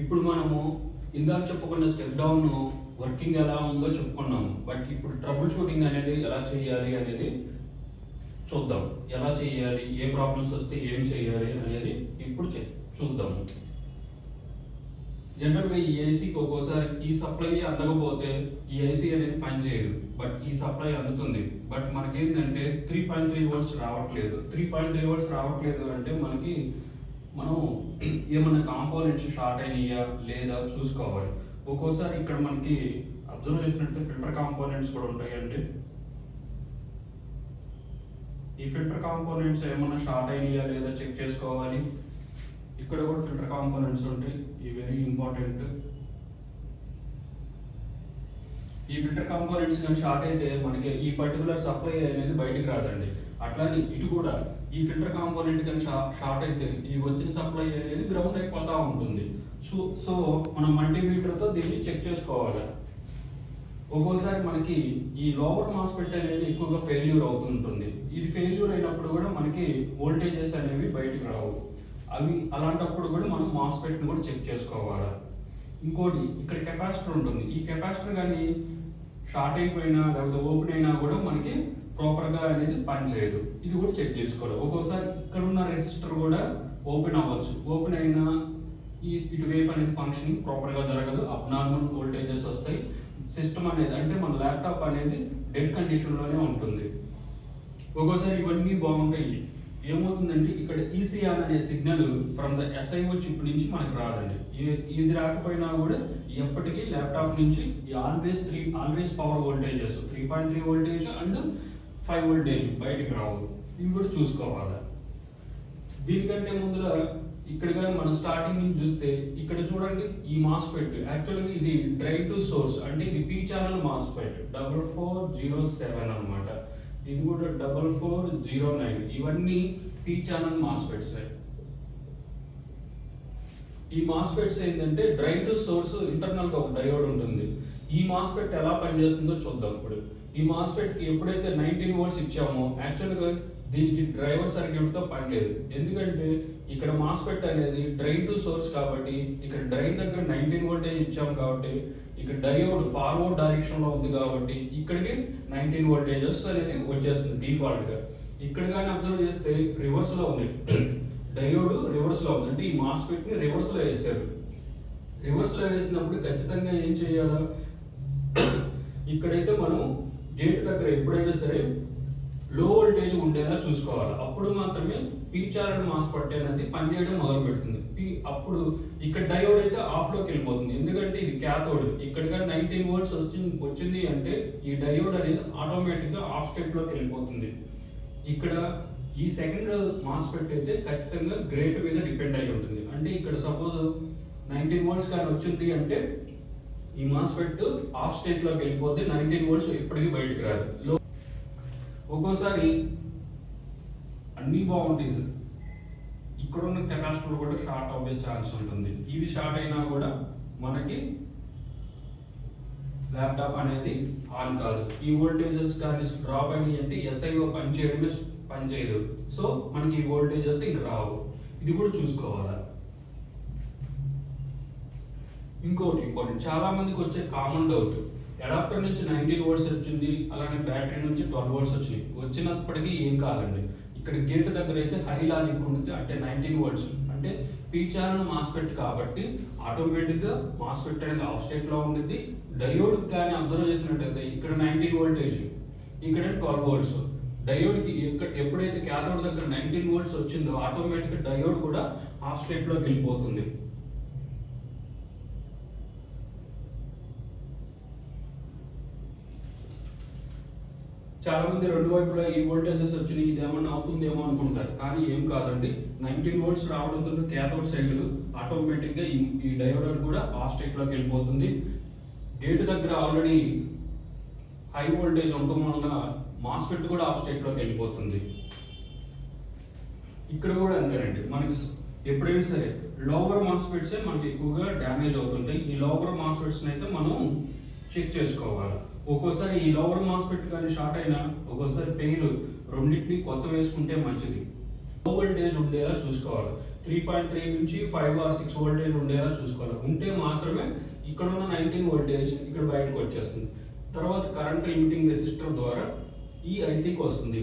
ఇప్పుడు మనము ఇందాక చెప్పుకున్న స్టెప్ డౌన్ వర్కింగ్ ఎలా ఉందో చెప్పుకున్నాము. బట్ ఇప్పుడు ట్రబుల్ షూటింగ్ అనేది ఎలా చేయాలి అనేది చూద్దాం. ఎలా చేయాలి, ఏ ప్రాబ్లమ్స్ వస్తే ఏం చేయాలి అనేది ఇప్పుడు చూద్దాము. జనరల్గా ఈ ఏసీకి ఒక్కోసారి ఈ సప్లై అందకపోతే ఈ ఏసీ అనేది పనిచేయదు. బట్ ఈ సప్లై అందుతుంది. బట్ మనకేంటంటే 3.3 వోల్ట్స్ రావట్లేదు. 3.3 వోల్ట్స్ రావట్లేదు అంటే మనం ఏమన్నా కాంపోనెంట్స్ షార్ట్ అయినాయా లేదా చూసుకోవాలి. ఒక్కోసారి ఇక్కడ మనకి అబ్జర్వ్ చేసినట్టు ఫిల్టర్ కాంపోనెంట్స్ కూడా ఉంటాయండి. ఈ ఫిల్టర్ కాంపోనెంట్స్ ఏమన్నా షార్ట్ అయినాయా లేదా చెక్ చేసుకోవాలి. ఇక్కడ కూడా ఫిల్టర్ కాంపోనెంట్స్ ఉంటాయి, ఇవి వెరీ ఇంపార్టెంట్. ఈ ఫిల్టర్ కాంపోనెంట్స్ కానీ షార్ట్ అయితే మనకి ఈ పర్టికులర్ సప్లై అనేది బయటికి రాదండి. అట్లానే ఇటు కూడా ఈ ఫిల్టర్ కాంపోనెంట్ కానీ షార్ట్ అయితే ఈ వచ్చిన సప్లై అనేది గ్రౌండ్ అయిపోతూ ఉంటుంది. సో మనం మల్టీమీటర్తో దీన్ని చెక్ చేసుకోవాలి. ఒక్కోసారి మనకి ఈ లోవర్ మాస్ఫెట్ అనేది ఎక్కువగా ఫెయిల్యూర్ అవుతుంటుంది. ఇది ఫెయిల్యూర్ అయినప్పుడు కూడా మనకి వోల్టేజెస్ అనేవి బయటకు రావు. అలాంటప్పుడు కూడా మనం మాస్ఫెట్ని కూడా చెక్ చేసుకోవాలి. ఇంకోటి ఇక్కడ కెపాసిటర్ ఉంటుంది. ఈ కెపాసిటర్ కానీ షార్ట్ అయిపోయినా లేకపోతే ఓపెన్ అయినా కూడా మనకి ప్రాపర్గా అనేది పనిచేయదు. ఇది కూడా చెక్ చేసుకోవాలి. ఒక్కోసారి ఇక్కడ ఉన్న రెసిస్టర్ కూడా ఓపెన్ అవ్వచ్చు. ఓపెన్ అయినా ఇటువైపు అనేది ఫంక్షన్ ప్రాపర్గా జరగదు, అబ్నార్మల్ వోల్టేజెస్ వస్తాయి. సిస్టమ్ అనేది అంటే మన ల్యాప్టాప్ అనేది డెడ్ కండిషన్లోనే ఉంటుంది. ఒక్కోసారి ఇవన్నీ బాగుంటాయి. ఏమవుతుందంటే ఇక్కడ ఈసీఆర్ అనే signal from the SIO chip నుంచి మనకు రాదండి. ఇది రాకపోయినా కూడా ఎప్పటికీ ల్యాప్టాప్ నుంచి always power voltages 3.3 voltage and 5 voltage బయటికి రావు. ఇవి కూడా చూసుకోవాలి. దీనికంటే ముందుగా ఇక్కడ కానీ మనం స్టార్టింగ్ నుంచి చూస్తే ఇక్కడ చూడండి, ఈ మాస్ఫెట్ యాక్చువల్గా ఇది డ్రైన్ టు సోర్స్ అంటే ఇది పీ ఛానల్ మాస్ఫెట్ 4407 అనమాట. ఇది కూడా 4409. ఇవన్నీ పీ ఛానల్ మాస్ఫెట్స్. ఈ మాస్ఫెట్స్ ఏంటంటే డ్రైన్ టు సోర్స్ ఇంటర్నల్ గా ఒక డయోడ్ ఉంటుంది. ఈ మాస్ఫెట్ ఎలా పనిచేస్తుందో చూద్దాం. ఇప్పుడు ఈ మాస్ఫెట్ కి ఎప్పుడైతే 19 వోల్ట్స్ ఇచ్చామో యాక్చువల్గా దీనికి డ్రైవర్ సర్క్యూట్ తో పని లేదు. ఎందుకంటే ఇక్కడ మాస్ఫెట్ అనేది డ్రైన్ టు సోర్స్ కాబట్టి ఇక్కడ డ్రైన్ దగ్గర 19 వోల్టేజ్ ఇచ్చాం కాబట్టి ఇక్కడ డయోడ్ ఫార్వర్డ్ డైరెక్షన్ లో ఉంది కాబట్టి ఇక్కడికి 19 వోల్టేజెస్ అనేది వచ్చేస్తుంది డిఫాల్ట్ గా. ఇక్కడ కానీ అబ్జర్వ్ చేస్తే రివర్స్ లో ఉంది, డయోడ్ రివర్స్ లో ఉంది. అంటే ఈ మాస్ఫెట్ ని రివర్స్ లో వేసారు. రివర్స్ లో వేసినప్పుడు ఖచ్చితంగా ఏం చేయాలి, ఇక్కడైతే మనం గేట్ దగ్గర ఎప్పుడైనా సరే లో వోల్టేజ్ ఉండేలా చూసుకోవాలి. అప్పుడు మాత్రమే పీ ఛానల్ మాస్ఫెట్ అనేది పనిచేయడం మొదలు పెడుతుంది. అప్పుడు ఇక్కడ డయోడ్ అయితే ఆఫ్ లోకి వెళ్ళిపోతుంది. ఎందుకంటే ఇది క్యాథోడ్. ఇక్కడ 19 వోల్ట్స్ వచ్చింది అంటే ఈ డయోడ్ అనేది ఆటోమేటిక్ గా ఆఫ్ స్టేట్ లోకి వెళ్ళిపోతుంది. ఇక్కడ ఈ సెకండ్ మాస్ఫెట్ అయితే ఖచ్చితంగా గ్రేట్ మీద డిపెండ్ అయి ఉంటుంది. అంటే ఇక్కడ సపోజ్ 19 వోల్ట్స్ కానీ వచ్చింది అంటే ఈ మాస్ఫెట్ ఆఫ్ స్టేట్ లోకి వెళ్ళిపోతే 19 వోల్ట్స్ ఎప్పటికీ బయటకు రాదు. ఒక్కోసారి అన్నీ బాగుంటాయి, ఇక్కడ ఉన్న కెపాసిటర్ కూడా షార్ట్ అవ్వే ఛాన్స్ ఉంటుంది. ఇవి షార్ట్ అయినా కూడా మనకి ల్యాప్టాప్ అనేది ఆన్ కాదు. ఈ వోల్టేజెస్ కానీ డ్రాప్ అయినాయి అంటే ఎస్ఐఓ పనిచేయదు. సో మనకి ఈ వోల్టేజెస్ ఇంక రావు. ఇది కూడా చూసుకోవాలి. ఇంకోటి ఇంపార్టెంట్, చాలా మందికి వచ్చే కామన్ డౌట్, అడాప్టర్ నుంచి 19 వోల్ట్స్ వచ్చింది, అలానే బ్యాటరీ నుంచి 12 వోల్ట్స్ వచ్చినాయి. వచ్చినప్పటికీ ఏం కాదండి. ఇక్కడ గేట్ దగ్గర అయితే హై లాజిక్ ఉంటుంది. అంటే 19 వోల్ట్స్ అంటే పీ ఛానల్ మాస్ఫెట్ కాబట్టి ఆటోమేటిక్ గా మాస్ఫెట్ అనేది ఆఫ్ స్టేట్ లో ఉంటుంది. డయోడ్ కానీ అబ్జర్వ్ చేసినట్టయితే ఇక్కడ 19 వోల్టేజ్, ఇక్కడ 12 వోల్ట్స్. డయోడ్ కి ఎప్పుడైతే క్యాథోడ్ దగ్గర 19 వోల్ట్స్ వచ్చిందో ఆటోమేటిక్ డయోడ్ కూడా ఆఫ్ స్టేట్ లోకి వెళ్ళిపోతుంది. చాలా మంది రెండు వైపులా ఈ వోల్టేజెస్ వచ్చినాయి, ఇది ఏమన్నా అవుతుందేమో అనుకుంటారు. కానీ ఏం కాదండి. 19 వోల్ట్స్ రావడంతో క్యాథోడ్ సైడ్ ఆటోమేటిక్ గా ఈ డయోడ్ కూడా ఆఫ్ స్టేట్ లోకి వెళ్ళిపోతుంది. గేట్ దగ్గర ఆల్రెడీ హై వోల్టేజ్ ఉండటం వలన మాస్ఫెట్ కూడా ఆఫ్ స్టేట్ లోకి వెళ్ళిపోతుంది. ఇక్కడ కూడా అంతేనండి. మనకి ఎప్పుడైనా సరే లోవర్ మాస్ఫెట్స్ మనకి ఎక్కువగా డ్యామేజ్ అవుతుంటాయి. ఈ లోవర్ మాస్ఫెట్స్ అయితే మనం చెక్ చేసుకోవాలి. ఒక్కోసారి ఈ లోవర్ మాస్ఫెట్ కానీ షార్ట్ అయినా ఒక్కోసారి పెయిర్ రెండింటిని కొత్త వేసుకుంటే మంచిది. లో వోల్టేజ్ ఉండేలా చూసుకోవాలి. 3.3 నుంచి 5 ఆర్ 6 వోల్టేజ్ ఉండేలా చూసుకోవాలి. ఉంటే మాత్రమే ఇక్కడ ఉన్న 19 వోల్టేజ్ ఇక్కడ బయటకు వచ్చేస్తుంది. తర్వాత కరెంట్ లిమిటింగ్ రెసిస్టర్ ద్వారా ఈ ఐసీకి వస్తుంది.